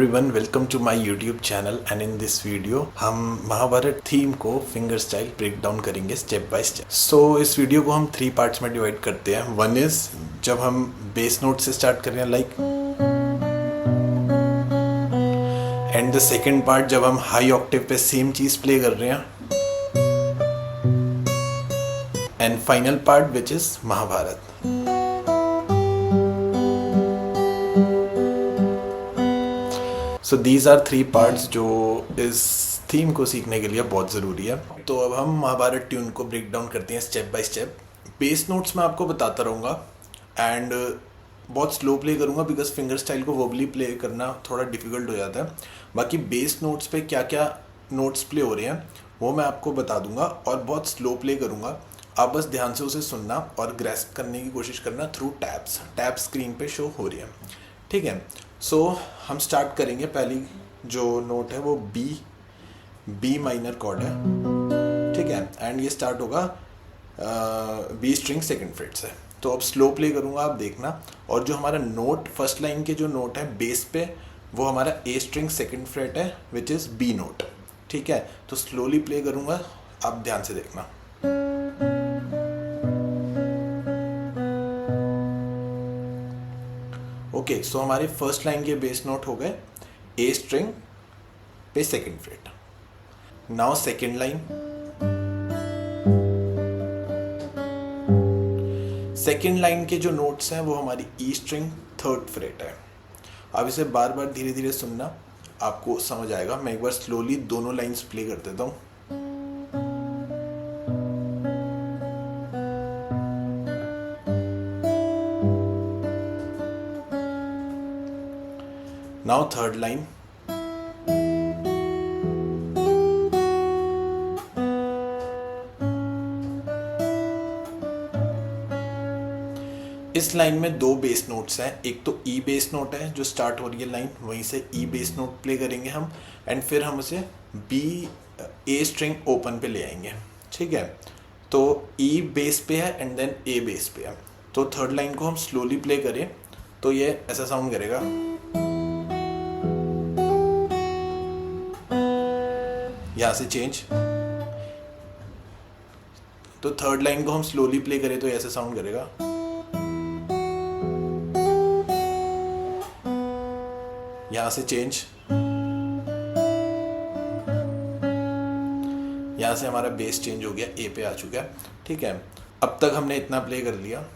everyone, welcome to my YouTube channel and in this video हम Mahabharat theme को finger style break down करेंगे step by step. सो इस video को हम 3 parts में डिवाइड करते हैं। वन इज जब हम बेस नोट से स्टार्ट कर रहे हैं like, and the second part जब हम हाई ऑक्टेव पे सेम चीज प्ले कर रहे हैं, and final part which is Mahabharat. So these are 3 parts जो इस थीम को सीखने के लिए बहुत ज़रूरी है। तो अब हम महाभारत ट्यून को ब्रेक डाउन करते हैं step by step. Base notes मैं आपको बताता रहूँगा एंड बहुत स्लो प्ले करूँगा बिकॉज फिंगर स्टाइल को वोबली प्ले करना थोड़ा डिफिकल्ट हो जाता है। बाकी बेस नोट्स पे क्या क्या नोट्स प्ले हो रहे हैं वो मैं आपको बता दूंगा और बहुत स्लो प्ले करूँगा। आप बस ध्यान से उसे सुनना और ग्रैस्प करने की कोशिश करना थ्रू टैप्स स्क्रीन पे शो हो रही है, ठीक है। सो हम स्टार्ट करेंगे। पहली जो नोट है वो बी माइनर कॉर्ड है, ठीक है, एंड ये स्टार्ट होगा बी स्ट्रिंग सेकंड फ्रेट से। तो अब स्लो प्ले करूँगा, आप देखना। और जो हमारा नोट फर्स्ट लाइन के जो नोट है बेस पे वो हमारा ए स्ट्रिंग सेकंड फ्रेट है विच इज़ बी नोट, ठीक है। तो स्लोली प्ले करूँगा, आप ध्यान से देखना। ओके, सो हमारे फर्स्ट लाइन के बेस नोट हो गए ए स्ट्रिंग पे second freight. Now second line, second line के जो नोट्स हैं वो हमारी ई स्ट्रिंग थर्ड फ्रेट है। अब इसे बार बार धीरे धीरे सुनना, आपको समझ आएगा। मैं एक बार स्लोली दोनों लाइंस प्ले कर देता हूँ। Now third line, इस लाइन में 2 बेस नोट्स हैं। एक तो ई बेस नोट है जो स्टार्ट हो रही है लाइन, वहीं से ई बेस नोट प्ले करेंगे हम, एंड फिर हम उसे बी ए स्ट्रिंग ओपन पे ले आएंगे, ठीक है। तो ई बेस पे है एंड देन ए बेस पे है। तो थर्ड लाइन को हम स्लोली प्ले करें तो ये ऐसा साउंड करेगा। यहाँ से चेंज। तो थर्ड लाइन को हम स्लोली प्ले करें तो ऐसे साउंड करेगा। यहाँ से चेंज। यहाँ से हमारा बेस चेंज हो गया, ए पे आ चुका है, ठीक है। अब तक हमने इतना प्ले कर लिया।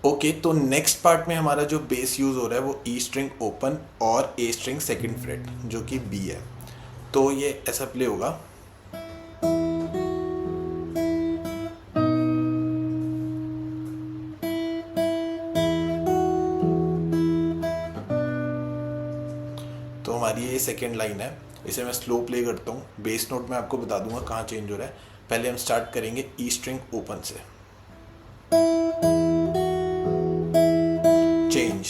ओके, तो नेक्स्ट पार्ट में हमारा जो बेस यूज हो रहा है वो ई स्ट्रिंग ओपन और ए स्ट्रिंग सेकंड फ्रेट जो कि बी है। तो ये ऐसा प्ले होगा। तो हमारी ये सेकंड लाइन है, इसे मैं स्लो प्ले करता हूँ। बेस नोट में आपको बता दूंगा कहाँ चेंज हो रहा है। पहले हम स्टार्ट करेंगे ई स्ट्रिंग ओपन से, चेंज।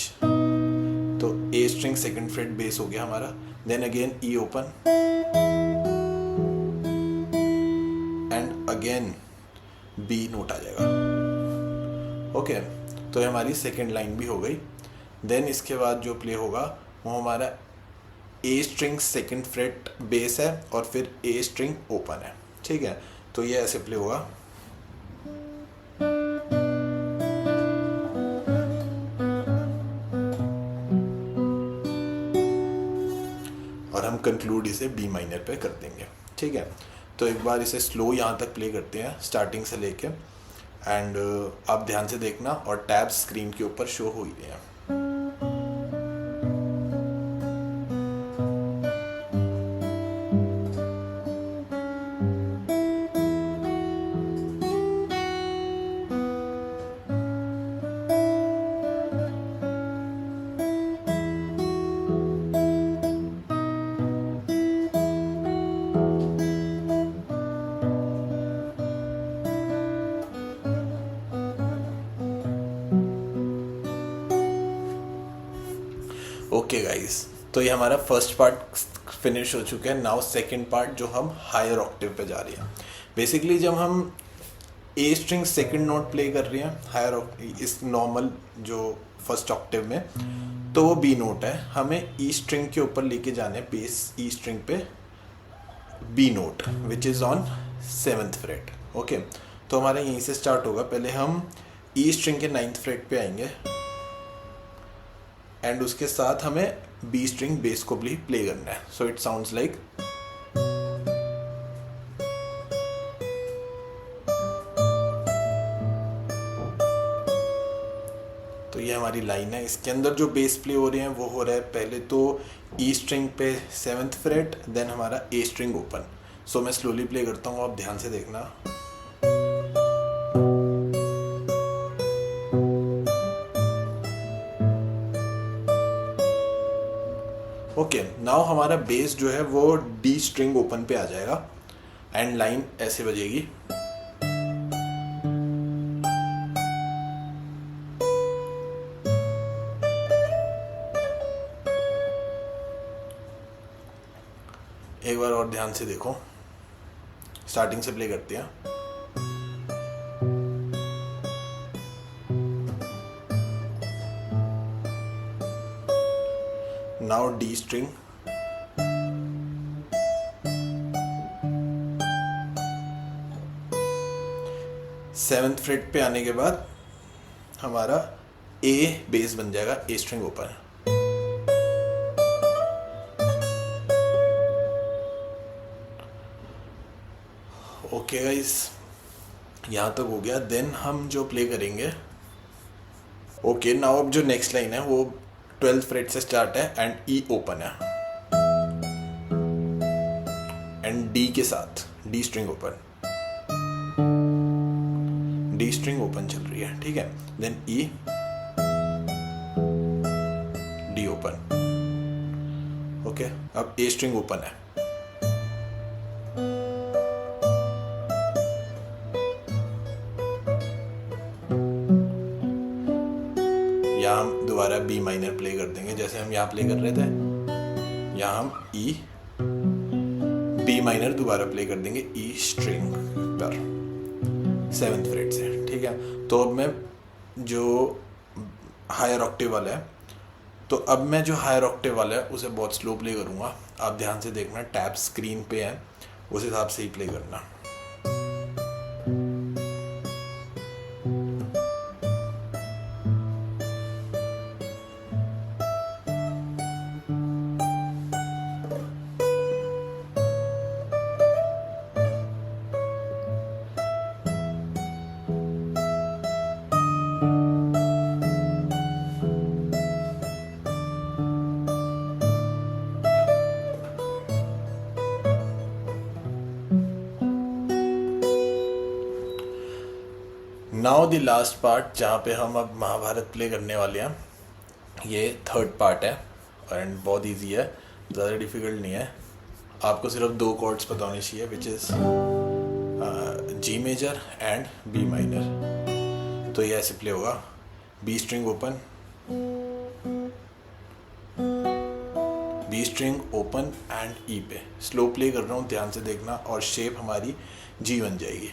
तो A string second fret bass हो गया हमारा, then again E open and again B note आ जाएगा। ओके, तो हमारी सेकंड लाइन भी हो गई। देन इसके बाद जो प्ले होगा वो हमारा ए स्ट्रिंग सेकंड फ्रेट बेस है और फिर ए स्ट्रिंग ओपन है, ठीक है। तो ये ऐसे प्ले होगा। और हम कंक्लूड इसे बी माइनर पे कर देंगे, ठीक है। तो एक बार इसे स्लो यहाँ तक प्ले करते हैं स्टार्टिंग से लेके, एंड आप ध्यान से देखना और टैब्स स्क्रीन के ऊपर शो हो ही रहे हैं। ओके गाइस, तो ये हमारा फर्स्ट पार्ट फिनिश हो चुका है। नाउ सेकंड पार्ट जो हम हायर ऑक्टेव पे जा रहे हैं। बेसिकली जब हम ए स्ट्रिंग सेकंड नोट प्ले कर रहे हैं हायर इस नॉर्मल जो फर्स्ट ऑक्टेव में, तो वो बी नोट है। हमें ई स्ट्रिंग के ऊपर लेके जाने बेस ई स्ट्रिंग पे B note which is on 7th fret. Okay, तो हमारा यहीं से स्टार्ट होगा। पहले हम ई स्ट्रिंग के 9th फ्रेट पे आएंगे एंड उसके साथ हमें बी स्ट्रिंग बेस को भी प्ले करना है। सो इट साउंड्स लाइक, तो ये हमारी लाइन है। इसके अंदर जो बेस प्ले हो रहे हैं वो हो रहा है पहले तो ई स्ट्रिंग पे 7th फ्रेट, देन हमारा ए स्ट्रिंग ओपन। सो मैं स्लोली प्ले करता हूँ, आप ध्यान से देखना। ओके, नाउ हमारा बेस जो है वो डी स्ट्रिंग ओपन पे आ जाएगा एंड लाइन ऐसे बजेगी। एक बार और ध्यान से देखो, स्टार्टिंग से प्ले करते हैं। Now D string, seventh freight पे आने के बाद हमारा ए बेस बन जाएगा, a string open. Okay guys, यहाँ तक हो गया। देन हम जो प्ले करेंगे, ओके नाउ अब जो नेक्स्ट लाइन है वो 12th फ्रेट से स्टार्ट है एंड ई ओपन है एंड डी के साथ D string open, D string open चल रही है, ठीक है। देन ई, डी ओपन। ओके, अब ए स्ट्रिंग ओपन है, यहाँ हम दोबारा बी माइनर प्ले कर देंगे जैसे हम यहाँ प्ले कर रहे थे। यहाँ हम ई बी माइनर दोबारा प्ले कर देंगे ई स्ट्रिंग पर 7th फ्रेट से, ठीक है। तो अब मैं जो हायर ऑक्टेव वाला है, तो अब मैं जो हायर ऑक्टेव वाला है उसे बहुत स्लो प्ले करूँगा। आप ध्यान से देखना, टैब स्क्रीन पे है, उस हिसाब से ही प्ले करना। नाउ द लास्ट पार्ट जहाँ पे हम अब महाभारत प्ले करने वाले हैं, ये 3rd पार्ट है एंड बहुत इजी है, ज़्यादा डिफिकल्ट नहीं है। आपको सिर्फ 2 कॉर्ड्स पता होने चाहिए which is G major and B minor. तो ये ऐसे प्ले होगा, B string open, B string open and E पे। स्लो प्ले कर रहा हूँ, ध्यान से देखना, और शेप हमारी जी बन जाएगी।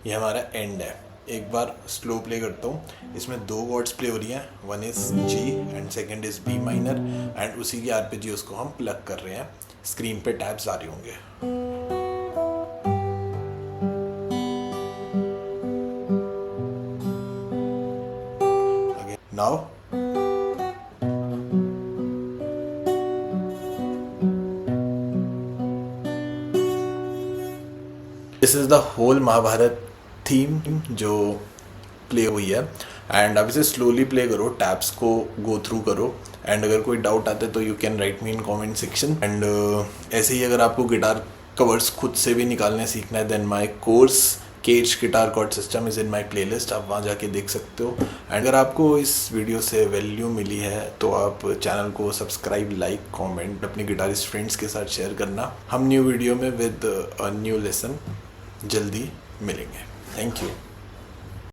ये हमारा एंड है। एक बार स्लो प्ले करता हूँ, इसमें 2 वर्ड्स प्ले हो रही हैं, one is G and second is B minor and उसी के आरपेजियोस को हम प्लग कर रहे हैं। स्क्रीन पे टैब्स आ रहे होंगे। Now this is the whole Mahabharat theme जो प्ले हुई है एंड अब इसे स्लोली प्ले करो, टैब्स को गो थ्रू करो एंड अगर कोई डाउट आते तो you can write me in comment section. And ऐसे ही अगर आपको गिटार कवर्स खुद से भी निकालने सीखना है then my course cage guitar chord system is in my playlist, आप वहाँ जाके देख सकते हो। एंड अगर आपको इस वीडियो से वैल्यू मिली है तो आप चैनल को सब्सक्राइब, लाइक, कमेंट अपने गिटारिस्ट फ्रेंड्स के साथ शेयर करना। हम न्यू वीडियो में विद अ न्यू लेसन जल्दी मिलेंगे। Thank you.